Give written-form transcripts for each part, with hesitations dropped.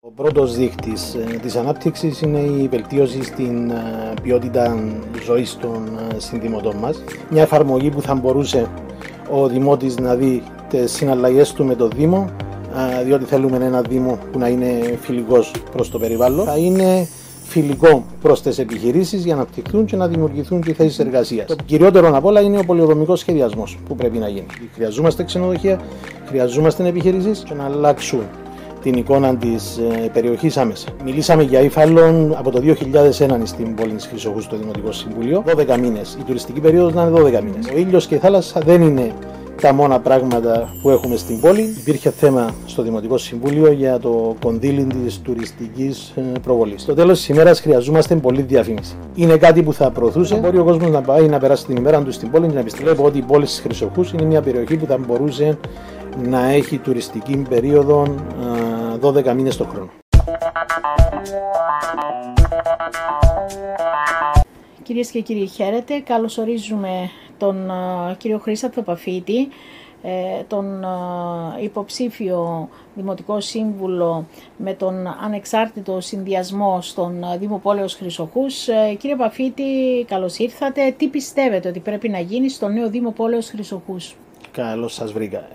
Ο πρώτος δείκτης της ανάπτυξης είναι η βελτίωση στην ποιότητα ζωής των συνδημοτών μας. Μια εφαρμογή που θα μπορούσε ο Δημότης να δει τις συναλλαγές του με το Δήμο, διότι θέλουμε ένα Δήμο που να είναι φιλικός προς το περιβάλλον. Θα είναι φιλικό προς τις επιχειρήσεις για να αναπτυχθούν και να δημιουργηθούν και θέσεις εργασίας. Το κυριότερο απ' όλα είναι ο πολυοδομικός σχεδιασμός που πρέπει να γίνει. Χρειαζόμαστε ξενοδοχεία, χρειαζόμαστε επιχειρήσεις και να αλλάξουν την εικόνα της περιοχής άμεσα. Μιλήσαμε για υφάλων από το 2001 στην πόλη της Χρυσοχού στο Δημοτικό Συμβούλιο. 12 μήνες. Η τουριστική περίοδος να είναι 12 μήνες. Ο ήλιος και η θάλασσα δεν είναι τα μόνα πράγματα που έχουμε στην πόλη. Υπήρχε θέμα στο Δημοτικό Συμβούλιο για το κονδύλι της τουριστικής προβολής. Στο τέλος της ημέρας χρειαζόμαστε πολλή διαφήμιση. Είναι κάτι που θα προωθούσε. Μπορεί ο κόσμος να πάει να περάσει την ημέρα του στην πόλη και να επιστρέφει ότι η πόλη της Χρυσοχούς είναι μια περιοχή που θα μπορούσε να έχει τουριστική περίοδο 12 μήνες το χρόνο. Κυρίες και κύριοι, χαίρετε. Καλωσορίζουμε τον κύριο Χρήσταθο Παφίτη, τον υποψήφιο Δημοτικό Σύμβουλο με τον ανεξάρτητο συνδυασμό στον Δήμο Πόλεως Χρυσοχούς. Κύριε Παφίτη, καλώς ήρθατε. Τι πιστεύετε ότι πρέπει να γίνει στο νέο Δήμο Πόλεως Χρυσοχούς? Καλώς σας βρήκα.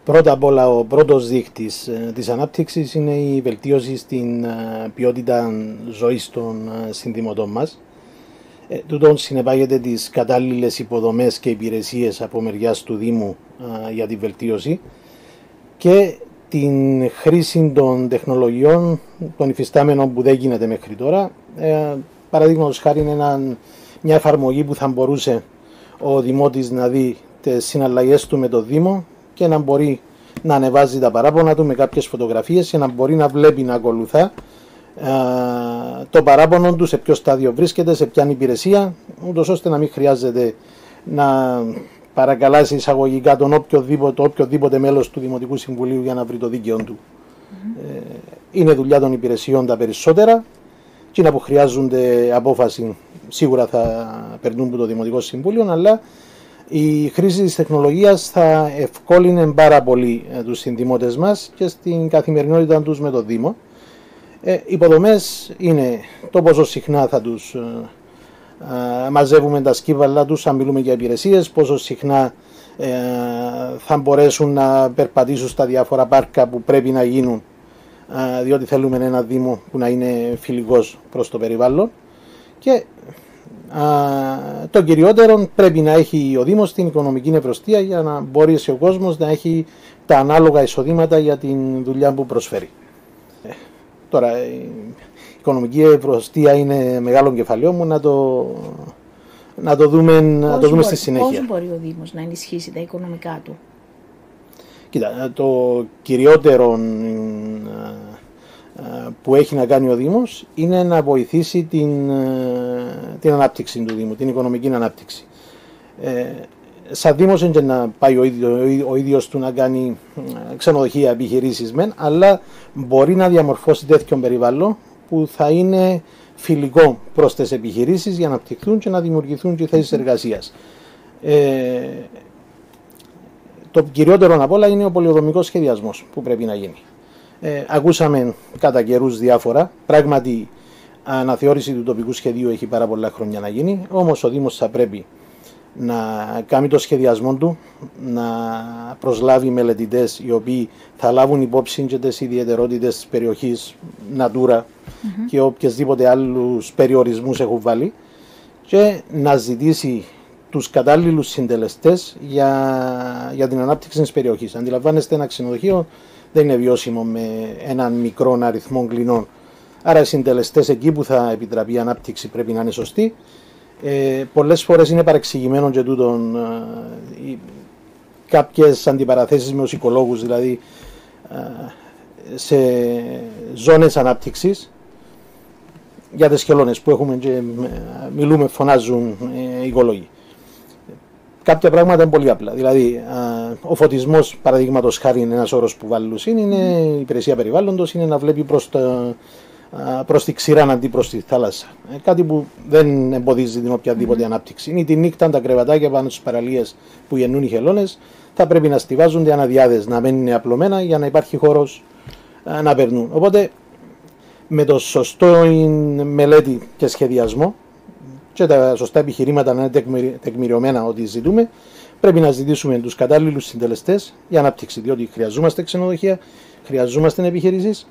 Πρώτα απ' όλα, ο πρώτος δείκτης της ανάπτυξης είναι η βελτίωση στην ποιότητα ζωής των συνδημοτών μας. Τούτον συνεπάγεται τις κατάλληλες υποδομές και υπηρεσίες από μεριάς του Δήμου για τη βελτίωση και την χρήση των τεχνολογιών των υφιστάμενων που δεν γίνεται μέχρι τώρα. Παραδείγματος χάρη είναι μια εφαρμογή που θα μπορούσε ο Δημότης να δει τις συναλλαγές του με το Δήμο και να μπορεί να ανεβάζει τα παράπονα του με κάποιες φωτογραφίες και να μπορεί να βλέπει, να ακολουθά το παράπονο του, σε ποιο στάδιο βρίσκεται, σε ποια υπηρεσία, ούτως ώστε να μην χρειάζεται να παρακαλάσει εισαγωγικά τον οποιοδήποτε μέλος του Δημοτικού Συμβουλίου για να βρει το δίκαιο του. Είναι δουλειά των υπηρεσιών τα περισσότερα. Εκείνα που χρειάζονται απόφαση σίγουρα θα περνούν από το Δημοτικό Συμβούλιο, αλλά η χρήση της τεχνολογίας θα ευκόλυνε πάρα πολύ τους συνδημότες μας και στην καθημερινότητα τους με το Δήμο. Υποδομές είναι το πόσο συχνά θα τους μαζεύουμε τα σκύβαλα τους, αν μιλούμε για υπηρεσίες, πόσο συχνά θα μπορέσουν να περπατήσουν στα διάφορα πάρκα που πρέπει να γίνουν, διότι θέλουμε ένα Δήμο που να είναι φιλικός προς το περιβάλλον. Και το κυριότερο, πρέπει να έχει ο Δήμος την οικονομική ευρωστία για να μπορέσει ο κόσμος να έχει τα ανάλογα εισοδήματα για την δουλειά που προσφέρει. Τώρα, η οικονομική ευρωστία είναι μεγάλο κεφαλαίο μου, να το δούμε στη συνέχεια. Πώς μπορεί ο Δήμος να ενισχύσει τα οικονομικά του? Κοίτα, το κυριότερο που έχει να κάνει ο Δήμος είναι να βοηθήσει την ανάπτυξη του Δήμου, την οικονομική ανάπτυξη. Σαν Δήμος είναι να πάει ο ίδιος του να κάνει ξενοδοχεία, επιχειρήσεις μεν, αλλά μπορεί να διαμορφώσει τέτοιο περιβάλλον που θα είναι φιλικό προς τις επιχειρήσεις για να αναπτυχθούν και να δημιουργηθούν και θέσεις εργασίας. Το κυριότερο απ' όλα είναι ο πολυοδομικός σχεδιασμός που πρέπει να γίνει. Ακούσαμε κατά καιρούς διάφορα. Πράγματι, αναθεώρηση του τοπικού σχεδίου έχει πάρα πολλά χρόνια να γίνει, όμως ο Δήμος θα πρέπει να κάνει το σχεδιασμό του, να προσλάβει μελετητές οι οποίοι θα λάβουν υπόψη και τις ιδιαιτερότητες της περιοχής Natura και οποιασδήποτε άλλους περιορισμούς έχουν βάλει, και να ζητήσει τους κατάλληλους συντελεστές για την ανάπτυξη της περιοχής. Αντιλαμβάνεστε, ένα ξενοδοχείο δεν είναι βιώσιμο με έναν μικρό αριθμό κλινών. Άρα οι συντελεστές εκεί που θα επιτραπεί η ανάπτυξη πρέπει να είναι σωστοί. Πολλές φορές είναι παρεξηγημένο και τούτον κάποιες αντιπαραθέσεις με τους οικολόγους, δηλαδή σε ζώνες ανάπτυξης για τις χελώνες που έχουμε και μιλούμε, φωνάζουν οι οικολόγοι. Κάποια πράγματα είναι πολύ απλά. Δηλαδή, ο φωτισμός, παραδείγματος χάρη, είναι ένας όρος που βάλει είναι η υπηρεσία περιβάλλοντος, είναι να βλέπει προς τη ξηρά αντί προς τη θάλασσα. Κάτι που δεν εμποδίζει την οποιαδήποτε ανάπτυξη. Είναι τη νύχτα τα κρεβατάκια πάνω στις παραλίες που γεννούν οι χελώνες, θα πρέπει να στιβάζονται αναδιάδες, να μένουν απλωμένα για να υπάρχει χώρος να περνούν. Οπότε με το σωστό μελέτη και σχεδιασμό και τα σωστά επιχειρήματα να είναι τεκμηριωμένα ότι ζητούμε, πρέπει να ζητήσουμε τους κατάλληλους συντελεστές για ανάπτυξη, διότι χρειαζόμαστε ξενοδοχεία, χρειαζόμαστε επιχειρήσεις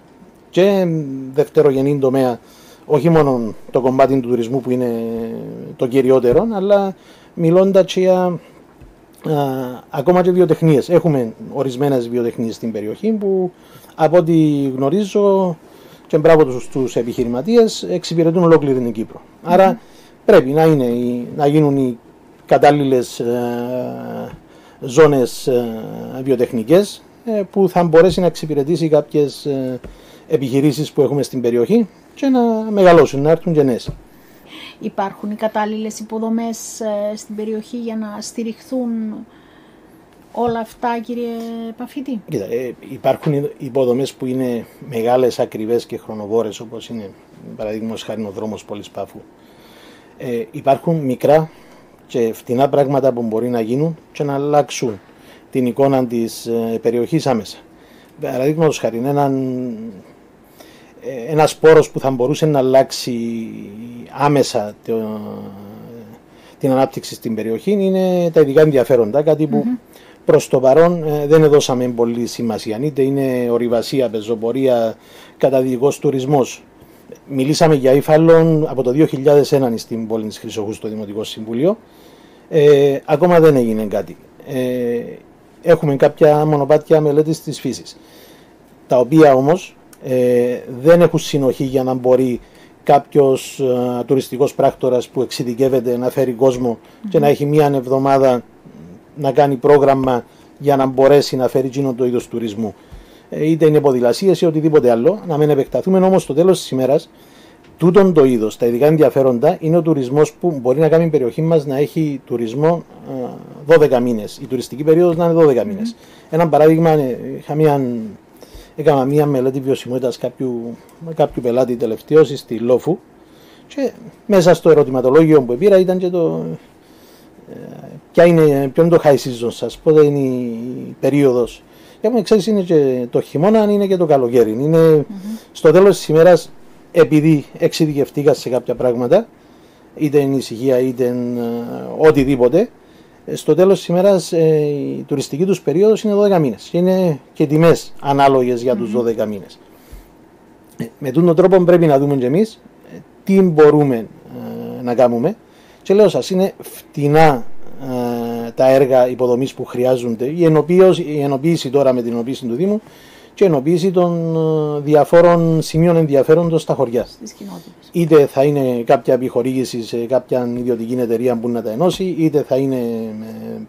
και δευτερογενή τομέα, όχι μόνο το κομμάτι του τουρισμού που είναι το κυριότερο, αλλά μιλώντας και για ακόμα και βιοτεχνίες. Έχουμε ορισμένες βιοτεχνίες στην περιοχή που από ό,τι γνωρίζω και μπράβο στους επιχειρηματίες εξυπηρετούν ολόκληρη την Κύπρο. Άρα πρέπει να γίνουν οι κατάλληλες ζώνες βιοτεχνικές που θα μπορέσει να εξυπηρετήσει κάποιες επιχειρήσεις που έχουμε στην περιοχή και να μεγαλώσουν, να έρθουν και νέες. Υπάρχουν οι κατάλληλες υποδομές στην περιοχή για να στηριχθούν όλα αυτά, κύριε Παφίτη? Κοίτα, υπάρχουν υποδομές που είναι μεγάλες, ακριβές και χρονοβόρες, όπως είναι παραδείγματος χάρη ο δρόμος Πόλης Πάφου. Υπάρχουν μικρά και φτηνά πράγματα που μπορεί να γίνουν και να αλλάξουν την εικόνα της περιοχής άμεσα. Παραδείγματος χάρη, ένας πόρος που θα μπορούσε να αλλάξει άμεσα την ανάπτυξη στην περιοχή είναι τα ειδικά ενδιαφέροντα, κάτι που προς το παρόν δεν έδωσαμε πολύ σημασία. Είτε είναι ορειβασία, πεζοπορία, καταδυτικός τουρισμός. Μιλήσαμε για Ήφαλλον από το 2001 στην πόλη της Χρυσοχού στο Δημοτικό Συμβούλιο. Ακόμα δεν έγινε κάτι. Έχουμε κάποια μονοπάτια μελέτης της φύσης, τα οποία όμως δεν έχουν συνοχή για να μπορεί κάποιος τουριστικός πράκτορας που εξειδικεύεται να φέρει κόσμο και να έχει μία εβδομάδα να κάνει πρόγραμμα για να μπορέσει να φέρει εκείνο το είδος τουρισμού. Είτε είναι ποδηλασίες ή οτιδήποτε άλλο, να μην επεκταθούμε όμως στο τέλος της ημέρας. Τούτον το είδος, τα ειδικά ενδιαφέροντα, είναι ο τουρισμός που μπορεί να κάνει η περιοχή μας να έχει τουρισμό 12 μήνες. Η τουριστική περίοδος να είναι 12 μήνες. Ένα παράδειγμα, έκανα μία μελέτη βιωσιμότητας κάποιου πελάτη τελευταίως στη Λόφου και μέσα στο ερωτηματολόγιο που πήρα ήταν και ποιο είναι το high season σας, πότε είναι η περίοδος. Και μου ξέρεις, είναι και το χειμώνα, είναι και το καλοκαίρι. Είναι στο τέλος της ημέρας, επειδή εξειδικευτήκα σε κάποια πράγματα, είτε είναι ησυχία είτε οτιδήποτε, στο τέλος της ημέρας η τουριστική τους περίοδος είναι 12 μήνες και είναι και τιμές ανάλογες για τους 12 μήνες. Με τον τρόπο πρέπει να δούμε και εμείς τι μπορούμε να κάνουμε και λέω σας, είναι φτηνά τα έργα υποδομής που χρειάζονται, η ενοποίηση τώρα με την ενοποίηση του Δήμου και η ενοποίηση των διαφόρων σημείων ενδιαφέροντος στα χωριά. Είτε θα είναι κάποια επιχορήγηση σε κάποια ιδιωτική εταιρεία που να τα ενώσει, είτε θα είναι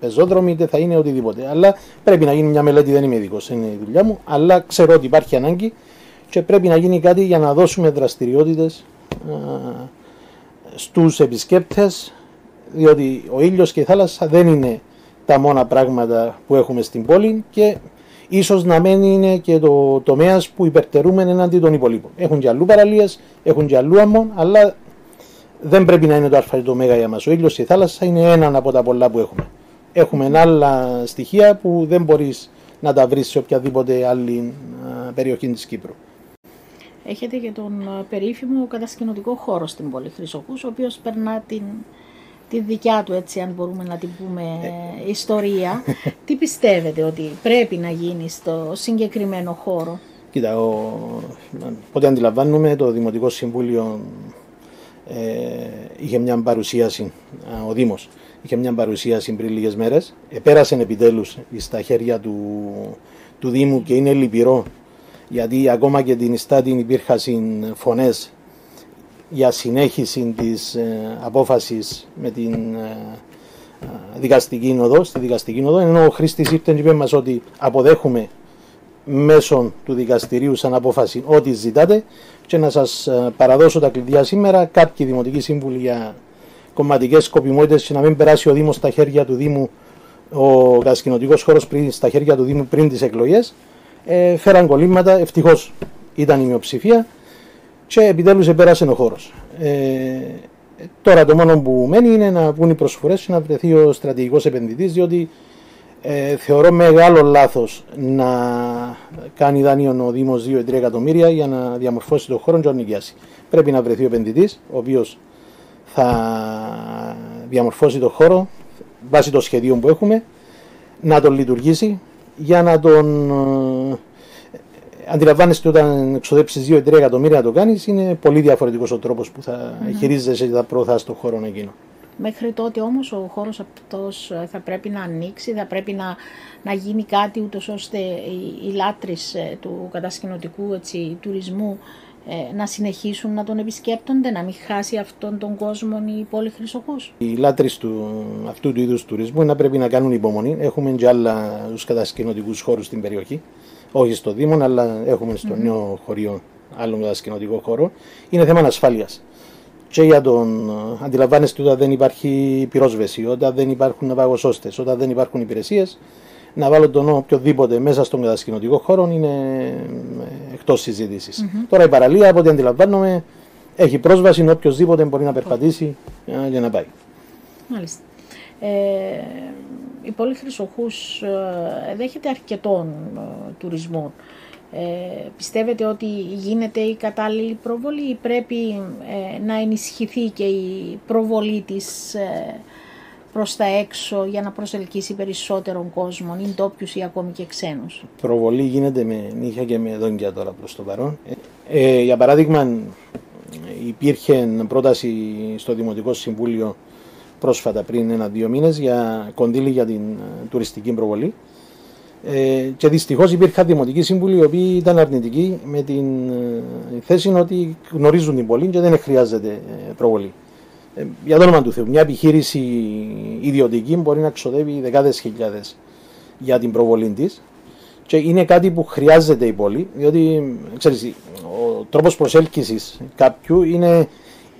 πεζόδρομοι, είτε θα είναι οτιδήποτε. Αλλά πρέπει να γίνει μια μελέτη, δεν είμαι ειδικός, είναι η δουλειά μου, αλλά ξέρω ότι υπάρχει ανάγκη και πρέπει να γίνει κάτι για να δώσουμε δραστηριότητες στους επισκέπτες, διότι ο ήλιος και η θάλασσα δεν είναι τα μόνα πράγματα που έχουμε στην πόλη και ίσως να μην είναι και το τομέας που υπερτερούμε εναντί των υπολείπων. Έχουν και αλλού παραλίες, έχουν και αλλού άμμον, αλλά δεν πρέπει να είναι το α και το μέγα για μας. Ο ήλιος και η θάλασσα είναι έναν από τα πολλά που έχουμε. Έχουμε άλλα στοιχεία που δεν μπορείς να τα βρεις σε οποιαδήποτε άλλη περιοχή της Κύπρου. Έχετε και τον περίφημο κατασκηνωτικό χώρο στην πόλη Χρυσοχούς, ο οποίος περνά τη δικιά του, έτσι αν μπορούμε να την πούμε, ιστορία. Τι πιστεύετε ότι πρέπει να γίνει στο συγκεκριμένο χώρο? Κοίτα, ό,τι αντιλαμβάνουμε, το Δημοτικό Συμβούλιο είχε μια παρουσίαση, ο Δήμος είχε μια παρουσίαση πριν λίγες μέρες, επέρασε επιτέλους στα χέρια του Δήμου και είναι λυπηρό, γιατί ακόμα και την Ιστάτην υπήρχαν φωνές για συνέχιση της απόφασης με την δικαστική νοδό, στη δικαστική νοδό, ενώ ο Χρήστης ήρθε και είπε μας ότι αποδέχουμε μέσω του δικαστηρίου σαν απόφαση ό,τι ζητάτε και να σας παραδώσω τα κλειδιά σήμερα, κάποιοι δημοτικοί σύμβουλοι για κομματικές σκοπιμότητες και να μην περάσει ο Δήμος στα χέρια του Δήμου, ο κατασκηνωτικός χώρος στα χέρια του Δήμου πριν τις εκλογές, φέραν κολλήματα, ευτυχώς ήταν η μειοψηφία και επιτέλους επέρασε ο χώρος. Τώρα το μόνο που μένει είναι να βγουν οι προσφορές και να βρεθεί ο στρατηγικός επενδυτής, διότι Θεωρώ μεγάλο λάθος να κάνει δάνειο ο Δήμος 2-3 εκατομμύρια για να διαμορφώσει τον χώρο και να νοικιάσει. Πρέπει να βρεθεί ο επενδυτής, ο οποίος θα διαμορφώσει τον χώρο βάσει των σχεδίων που έχουμε, να τον λειτουργήσει για να τον. Αντιλαμβάνεστε, όταν εξοδέψεις 2-3 εκατομμύρια να το κάνεις, είναι πολύ διαφορετικός ο τρόπος που θα χειρίζεσαι και θα προωθάς τον χώρο εκείνο. Μέχρι τότε όμως ο χώρος αυτός θα πρέπει να ανοίξει, θα πρέπει να γίνει κάτι ούτως ώστε οι λάτρεις του κατασκηνωτικού τουρισμού να συνεχίσουν να τον επισκέπτονται, να μην χάσει αυτόν τον κόσμο η πόλη Χρυσοχούς. Οι λάτρεις αυτού του είδους τουρισμού να πρέπει να κάνουν υπομονή. Έχουμε και άλλους κατασκηνωτικούς χώρους στην περιοχή, όχι στο Δήμο, αλλά έχουμε στο νέο χωριό άλλον κατασκηνωτικό χώρο. Είναι θέμα ασφάλειας. Και για τον αντιλαμβάνεστε, όταν δεν υπάρχει πυρόσβεση, όταν δεν υπάρχουν ναυαγοσώστες, όταν δεν υπάρχουν υπηρεσίες, να βάλω τον οποιοδήποτε μέσα στον κατασκηνωτικό χώρο είναι εκτός συζήτησης. Τώρα η παραλία, από ό,τι αντιλαμβάνομαι, έχει πρόσβαση, οποιοδήποτε μπορεί να περπατήσει για να πάει. Μάλιστα. Η πόλη Χρυσοχούς δέχεται αρκετών τουρισμών. Πιστεύετε ότι γίνεται η κατάλληλη προβολή ή πρέπει να ενισχυθεί και η προβολή της προς τα έξω για να προσελκύσει περισσότερον κόσμο, ή ντόπιους ή ακόμη και ξένους? Προβολή γίνεται με νύχια και με δόντια τώρα προς το παρόν. Για παράδειγμα, υπήρχε πρόταση στο Δημοτικό Συμβούλιο πρόσφατα πριν 1-2 μήνες για κονδύλι για την τουριστική προβολή. Και δυστυχώς υπήρχαν δημοτικοί σύμβουλοι οι οποίοι ήταν αρνητικοί με την θέση ότι γνωρίζουν την πόλη και δεν χρειάζεται προβολή. Για το όνομα του Θεού, μια επιχείρηση ιδιωτική μπορεί να ξοδεύει δεκάδες χιλιάδες για την προβολή της και είναι κάτι που χρειάζεται η πόλη, διότι ξέρεις, ο τρόπος προσέλκυσης κάποιου είναι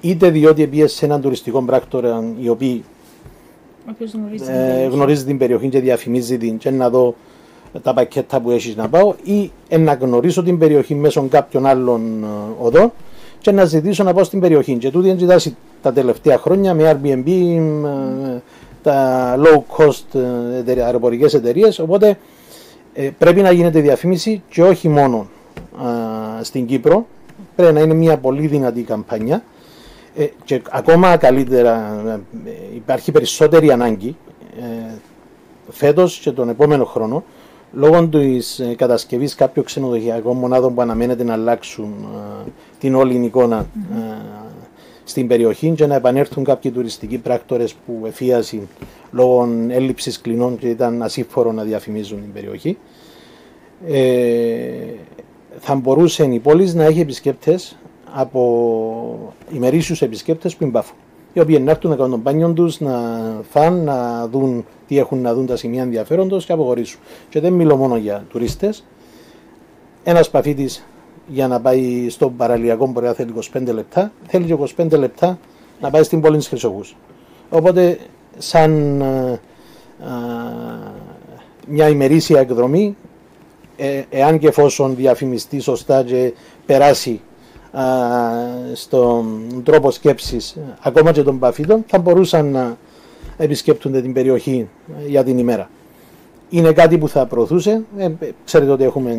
είτε διότι πήγε σε έναν τουριστικό πράκτορα οι οποίοι γνωρίζει την περιοχή και διαφημίζει την και να δω τα πακέτα που έχεις να πάω, ή να γνωρίσω την περιοχή μέσω κάποιων άλλων οδών και να ζητήσω να πάω στην περιοχή. Και τούτη είναι ζητάσει τα τελευταία χρόνια με Airbnb, τα low cost αεροπορικές εταιρείες, οπότε πρέπει να γίνεται διαφήμιση και όχι μόνο στην Κύπρο, πρέπει να είναι μια πολύ δυνατή καμπάνια και ακόμα καλύτερα υπάρχει περισσότερη ανάγκη φέτος και τον επόμενο χρόνο λόγω της κατασκευής κάποιων ξενοδοχειακών μονάδων που αναμένεται να αλλάξουν την όλη εικόνα στην περιοχή και να επανέλθουν κάποιοι τουριστικοί πράκτορες που εφίασαν λόγω έλλειψης κλινών και ήταν ασύμφορο να διαφημίζουν την περιοχή. Θα μπορούσε η πόλη να έχει επισκέπτες από ημερήσιους επισκέπτες που εμπάφουν, οι οποίοι να έρθουν να κάνουν τον μπάνιο τους, να φαν, να δουν τι έχουν να δουν τα σημεία ενδιαφέροντος και αποχωρήσουν. Και δεν μιλώ μόνο για τουρίστες. Ένας παφίτης για να πάει στον παραλιακό μπορεί να θέλει 25 λεπτά, θέλει και 25 λεπτά να πάει στην πόλη της Χρυσοχούς. Οπότε, σαν μια ημερήσια εκδρομή, εάν και εφόσον διαφημιστεί σωστά και περάσει στον τρόπο σκέψης ακόμα και των παφίτων, θα μπορούσαν να επισκέπτονται την περιοχή για την ημέρα. Είναι κάτι που θα προωθούσε. Ξέρετε ότι έχουμε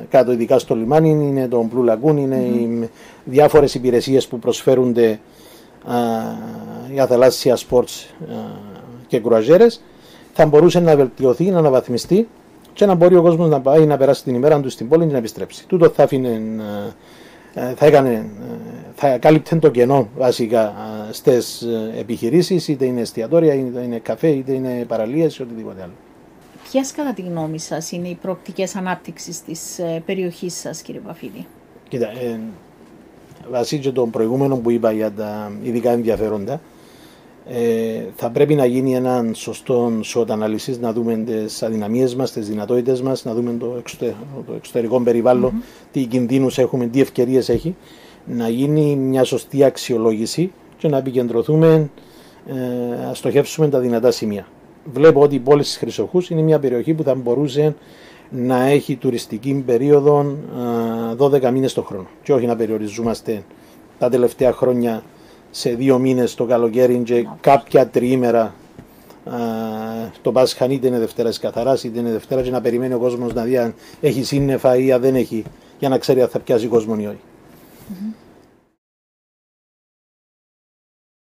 κάτω, ειδικά στο λιμάνι, είναι το Blue Lagoon, είναι οι διάφορες υπηρεσίες που προσφέρονται για θαλάσσια σπορτς και κρουαζιέρες. Θα μπορούσε να βελτιωθεί, να αναβαθμιστεί και να μπορεί ο κόσμος να πάει να περάσει την ημέρα του στην πόλη και να επιστρέψει. Τούτο θα κάλυπτε το κενό βασικά στις επιχειρήσεις, είτε είναι εστιατόρια, είτε είναι καφέ, είτε είναι παραλίες, οτιδήποτε άλλο. Ποιες κατά τη γνώμη σας είναι οι προοπτικές ανάπτυξης της περιοχής σας, κύριε Παφίτη? Κοίτα, βασίζει τον προηγούμενο που είπα για τα ειδικά ενδιαφέροντα, θα πρέπει να γίνει έναν σωστό SWOT ανάλυσης, να δούμε τις αδυναμίες μας, τις δυνατότητες μας, να δούμε το εξωτερικό περιβάλλον, τι κινδύνους έχουμε, τι ευκαιρίες έχει, να γίνει μια σωστή αξιολόγηση και να επικεντρωθούμε, να στοχεύσουμε τα δυνατά σημεία. Βλέπω ότι η πόλη της Χρυσοχούς είναι μια περιοχή που θα μπορούσε να έχει τουριστική περίοδο 12 μήνες το χρόνο και όχι να περιοριζόμαστε τα τελευταία χρόνια σε 2 μήνες το καλοκαίρι και κάποια τριήμερα το Πάσχα είτε είναι Δευτέρα της Καθαράς είτε είναι Δευτέρα και να περιμένει ο κόσμος να δει αν έχει σύννεφα ή αν δεν έχει, για να ξέρει αν θα πιάσει κόσμο ή όχι.